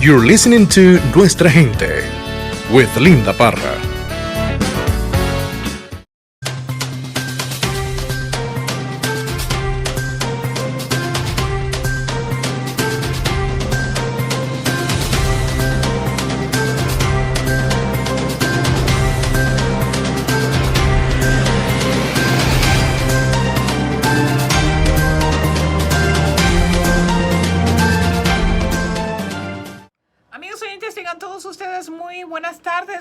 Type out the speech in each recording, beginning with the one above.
You're listening to Nuestra Gente with Linda Parra.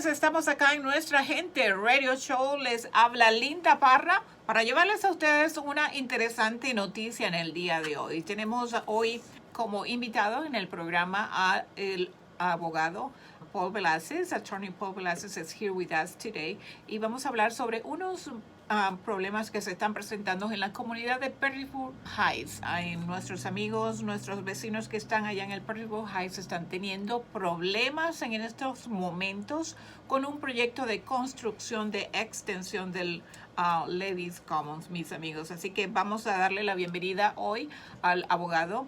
Estamos acá en Nuestra Gente Radio Show. Les habla Linda Parra para llevarles a ustedes una interesante noticia en el día de hoy. Tenemos hoy como invitado en el programa a el abogado Paul Belazis. Attorney Paul Belazis is here with us today. Y vamos a hablar sobre unos problemas que se están presentando en la comunidad de Perrysburg Heights. Nuestros amigos, nuestros vecinos que están allá en el Perrysburg Heights están teniendo problemas en estos momentos con un proyecto de construcción de extensión del Levis Commons, mis amigos. Así que vamos a darle la bienvenida hoy al abogado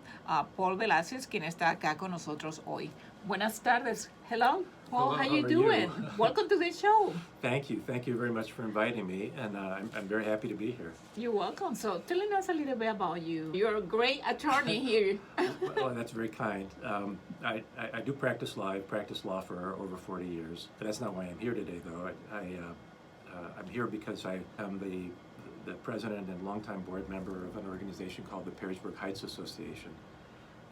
Paul Belazis, quien está acá con nosotros hoy. Buenas tardes. Hello. Paul, Hello, how you doing? Welcome to the show. Thank you very much for inviting me, and I'm very happy to be here. You're welcome. So, telling us a little bit about you. You're a great attorney here. Well, that's very kind. I do practice law. I've practiced law for over 40 years, but that's not why I'm here today, though. I'm here because I am the president and longtime board member of an organization called the Perrysburg Heights Association,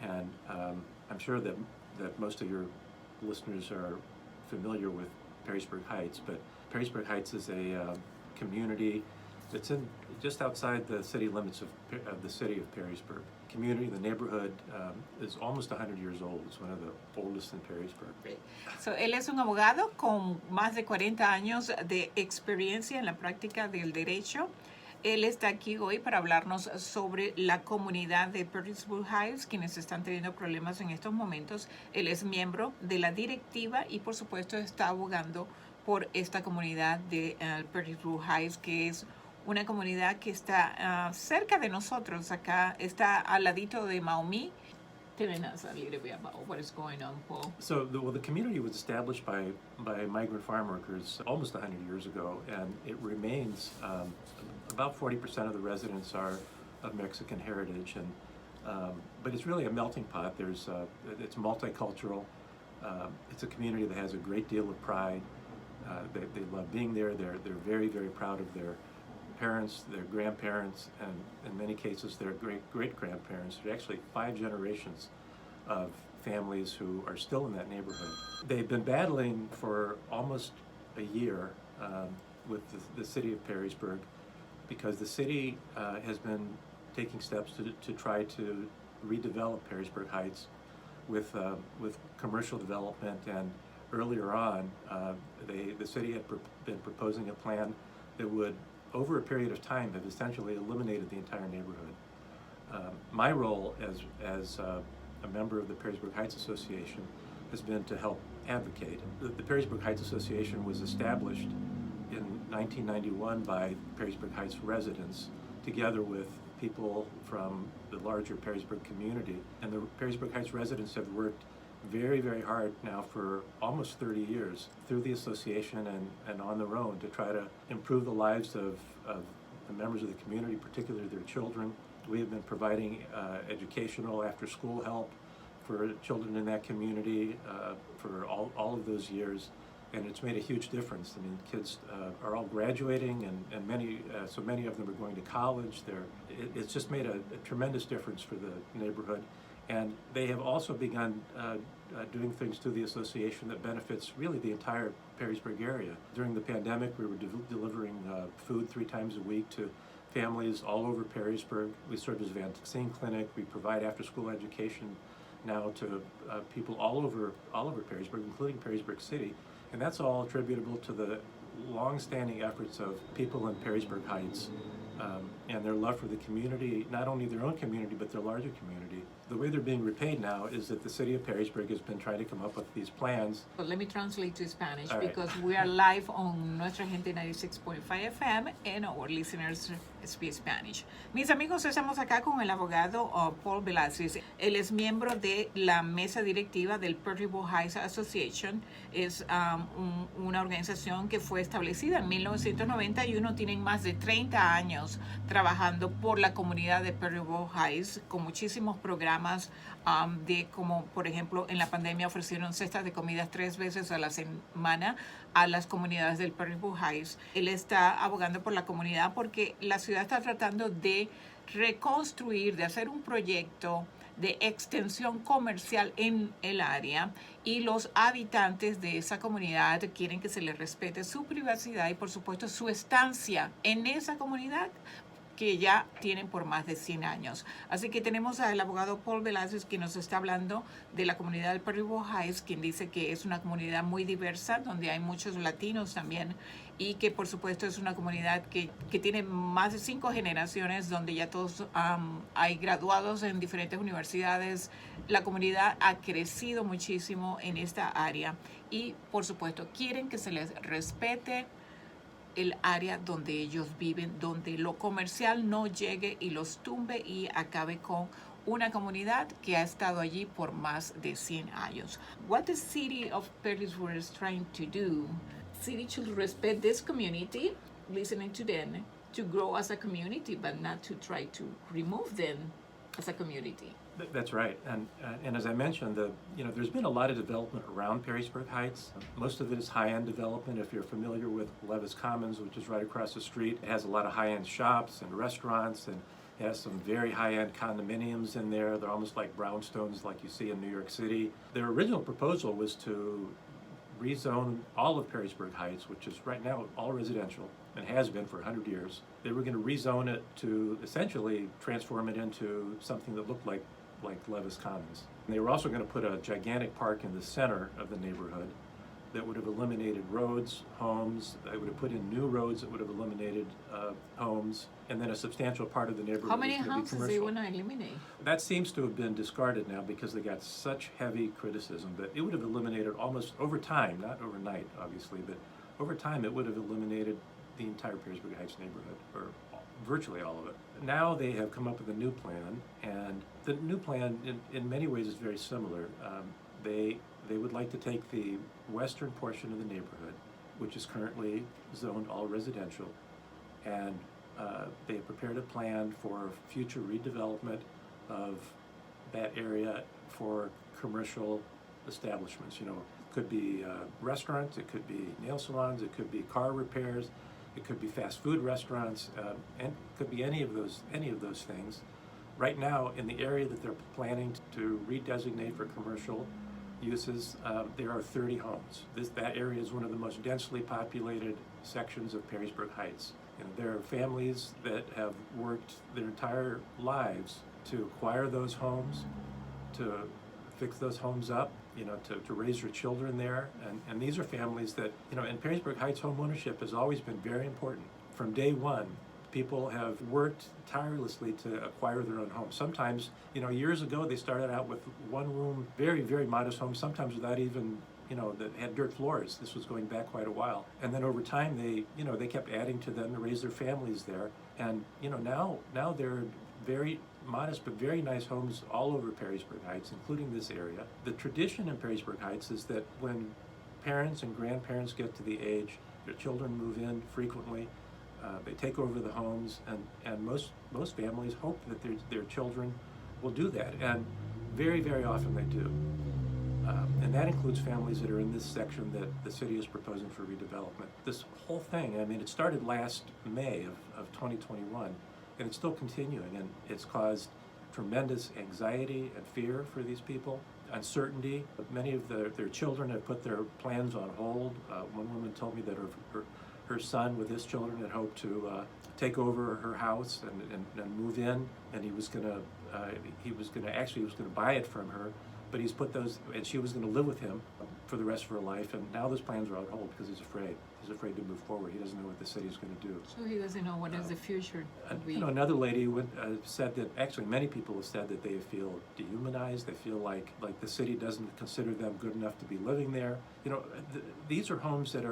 and I'm sure that most of your listeners are familiar with Perrysburg Heights, but Perrysburg Heights is a community that's in just outside the city limits of the city of Perrysburg. Community, the neighborhood is almost 100 years old. It's one of the oldest in Perrysburg. So, él es un abogado con más de 40 años de experiencia en la práctica del derecho. Él está aquí hoy para hablarnos sobre la comunidad de Perrysburg Heights, quienes están teniendo problemas en estos momentos. Él es miembro de la directiva y, por supuesto, está abogando por esta comunidad de Perrysburg Heights, que es una comunidad que está cerca de nosotros. Acá está al ladito de Maumee. Telling us a little bit about what is going on, Paul. So, the community was established by migrant farm workers almost 100 years ago, and it remains. About 40% of the residents are of Mexican heritage, and but it's really a melting pot. It's multicultural. It's a community that has a great deal of pride. They love being there. They're very, very proud of their parents, their grandparents, and in many cases their great-grandparents. There's actually 5 generations of families who are still in that neighborhood. They've been battling for almost a year with the city of Perrysburg, because the city has been taking steps to try to redevelop Perrysburg Heights with commercial development, and earlier on the city had been proposing a plan that would, over a period of time, have essentially eliminated the entire neighborhood. My role as a member of the Perrysburg Heights Association has been to help advocate. The Perrysburg Heights Association was established in 1991 by Perrysburg Heights residents, together with people from the larger Perrysburg community. And the Perrysburg Heights residents have worked very, very hard now for almost 30 years through the association and on their own to try to improve the lives of the members of the community, particularly their children. We have been providing educational after-school help for children in that community for all of those years. And it's made a huge difference. I mean, kids are all graduating, and many of them are going to college. It's just made a tremendous difference for the neighborhood. And they have also begun doing things through the association that benefits really the entire Perrysburg area. During the pandemic, we were delivering food 3 times a week to families all over Perrysburg. We serve as a vaccine clinic. We provide after-school education now to people all over Perrysburg, including Perrysburg City. And that's all attributable to the long-standing efforts of people in Perrysburg Heights and their love for the community, not only their own community, but their larger community. The way they're being repaid now is that the city of Perrysburg has been trying to come up with these plans. But let me translate to Spanish, All right. because we are live on Nuestra Gente 96.5 FM, and our listeners speak Spanish. Mis amigos, estamos acá con el abogado Paul Belazis. Él es miembro de la mesa directiva del Perrysburg Heights Association. Es una organización que fue establecida en 1991. Tienen más de 30 años trabajando por la comunidad de Perrysburg Heights con muchísimos programas de como, por ejemplo, en la pandemia ofrecieron cestas de comidas 3 veces a la semana a las comunidades del Perrysburg Heights. Él está abogando por la comunidad porque la ciudad está tratando de reconstruir, de hacer un proyecto de extensión comercial en el área y los habitantes de esa comunidad quieren que se les respete su privacidad y por supuesto su estancia en esa comunidad que ya tienen por más de 100 años. Así que tenemos al abogado Paul Belazis que nos está hablando de la comunidad del Perrysburg Heights, quien dice que es una comunidad muy diversa, donde hay muchos latinos también, y que por supuesto es una comunidad que tiene más de 5 generaciones, donde ya todos hay graduados en diferentes universidades. La comunidad ha crecido muchísimo en esta área y por supuesto quieren que se les respete el área donde ellos viven, donde lo comercial no llegue y los tumbe y acabe con una comunidad que ha estado allí por más de 100 años. What the city of Perrysburg is trying to do, city should respect this community, listening to them, to grow as a community, but not to try to remove them as a community. That's right, and as I mentioned, there's been a lot of development around Perrysburg Heights. Most of it is high-end development. If you're familiar with Levis Commons, which is right across the street, it has a lot of high-end shops and restaurants, and it has some very high-end condominiums in there. They're almost like brownstones, like you see in New York City. Their original proposal was to rezone all of Perrysburg Heights, which is right now all residential and has been for 100 years. They were going to rezone it to essentially transform it into something that looked like Levis Commons. And they were also going to put a gigantic park in the center of the neighborhood that would have eliminated roads, homes. They would have put in new roads that would have eliminated homes, and then a substantial part of the neighborhood How many was going to be houses they commercial. want to eliminate? That seems to have been discarded now because they got such heavy criticism, but it would have eliminated almost over time, not overnight obviously, but over time it would have eliminated the entire Perrysburg Heights neighborhood, or virtually all of it. Now they have come up with a new plan, and the new plan in many ways is very similar. They would like to take the western portion of the neighborhood, which is currently zoned all residential, and they have prepared a plan for future redevelopment of that area for commercial establishments. You know, it could be restaurants, it could be nail salons, it could be car repairs, it could be fast food restaurants, and it could be any of those things. Right now, in the area that they're planning to redesignate for commercial uses, there are 30 homes. That area is one of the most densely populated sections of Perrysburg Heights. You know, there are families that have worked their entire lives to acquire those homes, to fix those homes up, you know, to raise your children there. And these are families that, you know, in Perrysburg Heights, home ownership has always been very important. From day one, people have worked tirelessly to acquire their own homes. Sometimes, you know, years ago, they started out with one room, very, very modest homes, sometimes without even, you know, that had dirt floors. This was going back quite a while. And then over time, they kept adding to them to raise their families there. And, you know, now they're very modest but very nice homes all over Perrysburg Heights, including this area. The tradition in Perrysburg Heights is that when parents and grandparents get to the age, their children move in frequently, they take over the homes, and most families hope that their children will do that, and very, very often they do. And that includes families that are in this section that the city is proposing for redevelopment. This whole thing, I mean, it started last May of 2021, and it's still continuing, and it's caused tremendous anxiety and fear for these people, uncertainty. Many of their children have put their plans on hold. One woman told me that her son with his children had hoped to take over her house and move in, and he was going to buy it from her, but he's put those, and she was going to live with him for the rest of her life, and now those plans are on hold because he's afraid. He's afraid to move forward. He doesn't know what the city's going to do. So he doesn't know what is the future would be. You know, another lady said that, actually many people have said that they feel dehumanized. They feel like the city doesn't consider them good enough to be living there. You know, these are homes that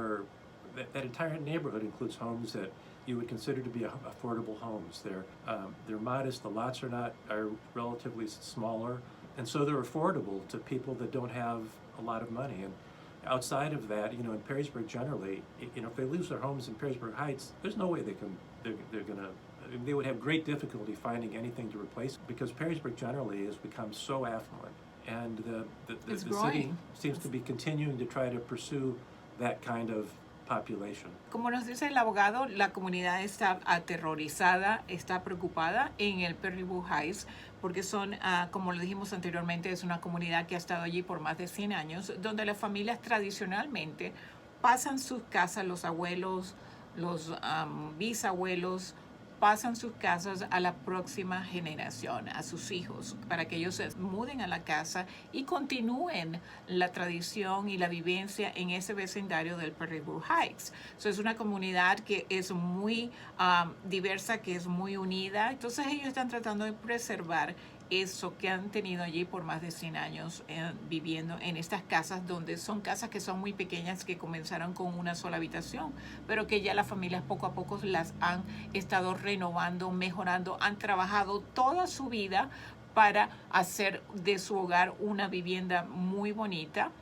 entire neighborhood includes homes that you would consider to be affordable homes. They're modest. The lots are relatively smaller, and so they're affordable to people that don't have a lot of money. And outside of that, in Perrysburg generally, if they lose their homes in Perrysburg Heights, there's no way they would have great difficulty finding anything to replace, because Perrysburg generally has become so affluent, and the city seems to be continuing to try to pursue that kind of population. Como nos dice el abogado, la comunidad está aterrorizada, está preocupada en el Perrysburg Heights, porque como lo dijimos anteriormente, es una comunidad que ha estado allí por más de 100 años, donde las familias tradicionalmente pasan sus casas, los abuelos, los bisabuelos, pasan sus casas a la próxima generación, a sus hijos, para que ellos se muden a la casa y continúen la tradición y la vivencia en ese vecindario del Perrysburg Heights. Es una comunidad que es muy diversa, que es muy unida. Entonces ellos están tratando de preservar eso que han tenido allí por más de 100 años viviendo en estas casas, donde son casas que son muy pequeñas, que comenzaron con una sola habitación, pero que ya las familias poco a poco las han estado renovando, mejorando, han trabajado toda su vida para hacer de su hogar una vivienda muy bonita,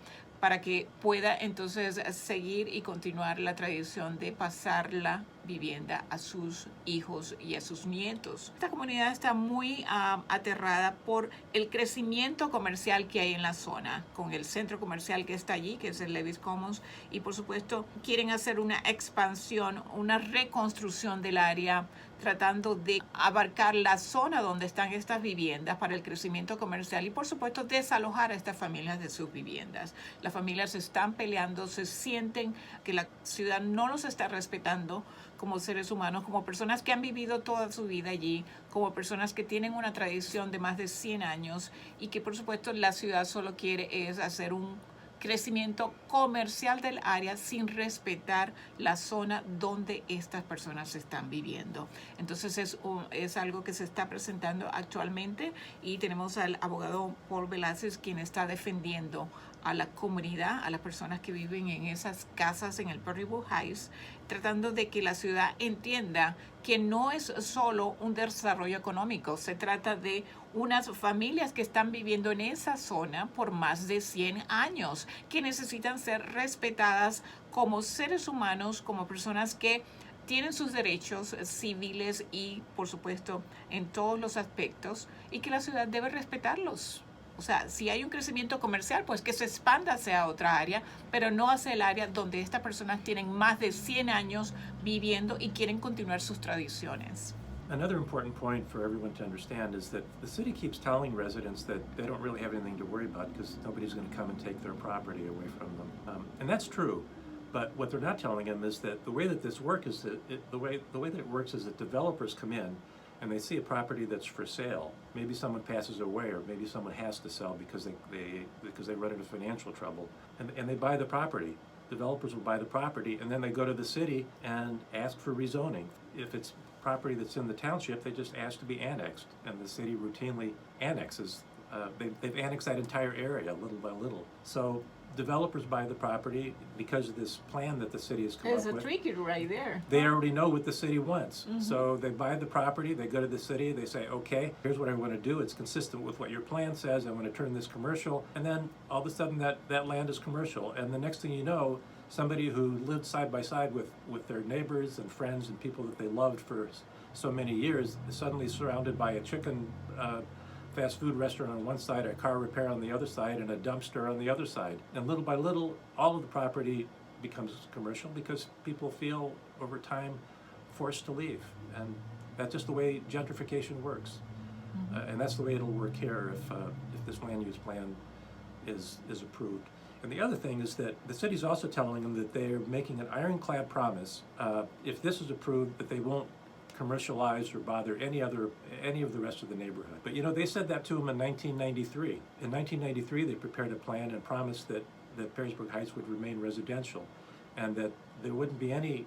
para que pueda entonces seguir y continuar la tradición de pasar la vivienda a sus hijos y a sus nietos. Esta comunidad está muy aterrada por el crecimiento comercial que hay en la zona, con el centro comercial que está allí, que es el Levis Commons, y por supuesto quieren hacer una expansión, una reconstrucción del área, tratando de abarcar la zona donde están estas viviendas para el crecimiento comercial y por supuesto desalojar a estas familias de sus viviendas. Las familias se están peleando, se sienten que la ciudad no los está respetando como seres humanos, como personas que han vivido toda su vida allí, como personas que tienen una tradición de más de 100 años y que por supuesto la ciudad solo quiere es hacer un crecimiento comercial del área sin respetar la zona donde estas personas están viviendo. Entonces es algo que se está presentando actualmente y tenemos al abogado Paul Belazis, quien está defendiendo a la comunidad, a las personas que viven en esas casas en el Perrysburg Heights, tratando de que la ciudad entienda que no es solo un desarrollo económico, se trata de unas familias que están viviendo en esa zona por más de 100 años, que necesitan ser respetadas como seres humanos, como personas que tienen sus derechos civiles y, por supuesto, en todos los aspectos, y que la ciudad debe respetarlos. O sea, si hay un crecimiento comercial, pues que se expanda hacia otra área, pero no hacia el área donde estas personas tienen más de 100 años viviendo y quieren continuar sus tradiciones. Another important point for everyone to understand is that the city keeps telling residents that they don't really have anything to worry about because nobody's going to come and take their property away from them. And that's true. But what they're not telling them is that the way that this works is that the way that it works is that developers come in and they see a property that's for sale. Maybe someone passes away, or maybe someone has to sell because they run into financial trouble, and they buy the property. Developers will buy the property, and then they go to the city and ask for rezoning. If it's property that's in the township, they just ask to be annexed, and the city routinely annexes. They've annexed that entire area little by little. So developers buy the property because of this plan that the city has come up with. There's a trick right there. They already know what the city wants. Mm-hmm. So they buy the property, they go to the city, they say, okay, here's what I want to do. It's consistent with what your plan says. I want to turn this commercial. And then all of a sudden that land is commercial. And the next thing you know, somebody who lived side by side with their neighbors and friends and people that they loved for so many years is suddenly surrounded by a chicken fast food restaurant on one side, a car repair on the other side, and a dumpster on the other side. And little by little, all of the property becomes commercial because people feel over time forced to leave. And that's just the way gentrification works. Mm-hmm. And that's the way it'll work here if this land use plan is approved. And the other thing is that the city's also telling them that they're making an ironclad promise, if this is approved, that they won't commercialize or bother any of the rest of the neighborhood. But they said that to them in 1993. In 1993, they prepared a plan and promised that Perrysburg Heights would remain residential, and that there wouldn't be any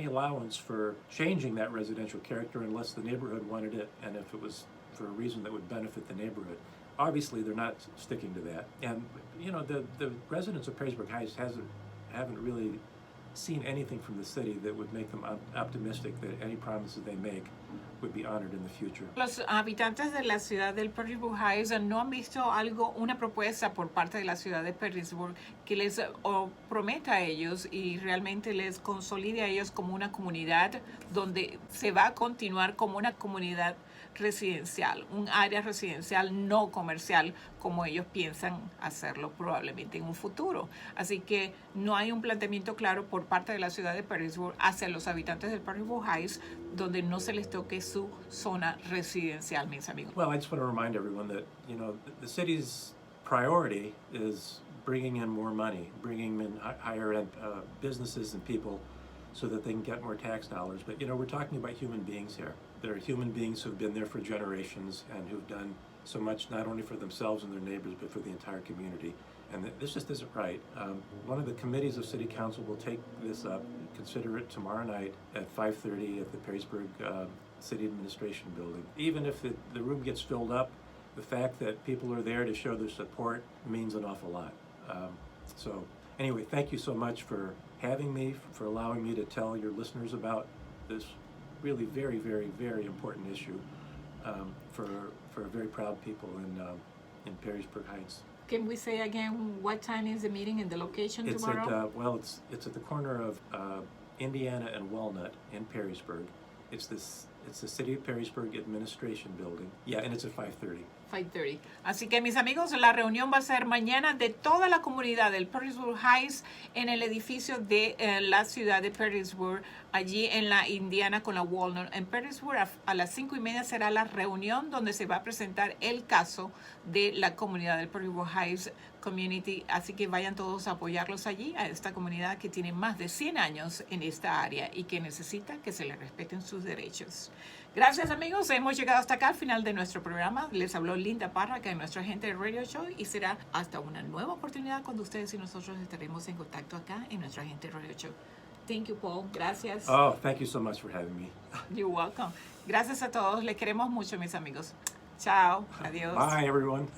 allowance for changing that residential character unless the neighborhood wanted it, and if it was for a reason that would benefit the neighborhood. Obviously, they're not sticking to that, and the residents of Perrysburg Heights haven't really seen anything from the city that would make them optimistic that any promises they make would be honored in the future. Los habitantes de la ciudad del Perrysburg Heights no han visto una propuesta por parte de la ciudad de Perrysburg que les prometa a ellos y realmente les consolide a ellos como una comunidad donde se va a continuar como una comunidad residencial, un área residencial no comercial como ellos piensan hacerlo probablemente en un futuro. Así que no hay un planteamiento claro por parte de la ciudad de Perrysburg hacia los habitantes del Perrysburg Heights donde no se les toque su zona residencial, mis amigos. Well, I just want to remind everyone that, the city's priority is bringing in more money, bringing in higher end businesses and people so that they can get more tax dollars. But, we're talking about human beings here. There are human beings who've been there for generations and who've done so much not only for themselves and their neighbors, but for the entire community. And this just isn't right. One of the committees of City Council will take this up, consider it tomorrow night at 5:30 at the Perrysburg City Administration Building. Even if the room gets filled up, the fact that people are there to show their support means an awful lot. So anyway, thank you so much for having me, for allowing me to tell your listeners about this really very, very, very important issue for very proud people in Perrysburg Heights. Can we say again what time is the meeting and the location tomorrow? It's at the corner of Indiana and Walnut in Perrysburg. It's the City of Perrysburg Administration Building. Yeah, and it's at 5:30. 5:30. Así que mis amigos, la reunión va a ser mañana de toda la comunidad del Perrysburg Heights en el edificio de la ciudad de Perrysburg, allí en la Indiana con la Walnut. En Perrysburg a las 5:30 será la reunión donde se va a presentar el caso de la comunidad del Perrysburg Heights Community. Así que vayan todos a apoyarlos allí, a esta comunidad que tiene más de 100 años en esta área y que necesita que se le respeten sus derechos. Gracias amigos, hemos llegado hasta acá al final de nuestro programa. Les habló Linda Parra, que es nuestra agente de Radio Show, y será hasta una nueva oportunidad cuando ustedes y nosotros estaremos en contacto acá en nuestra agente de Radio Show. Thank you, Paul. Gracias. Oh, thank you so much for having me. You're welcome. Gracias a todos. Les queremos mucho, mis amigos. Chao. Adiós. Bye, everyone.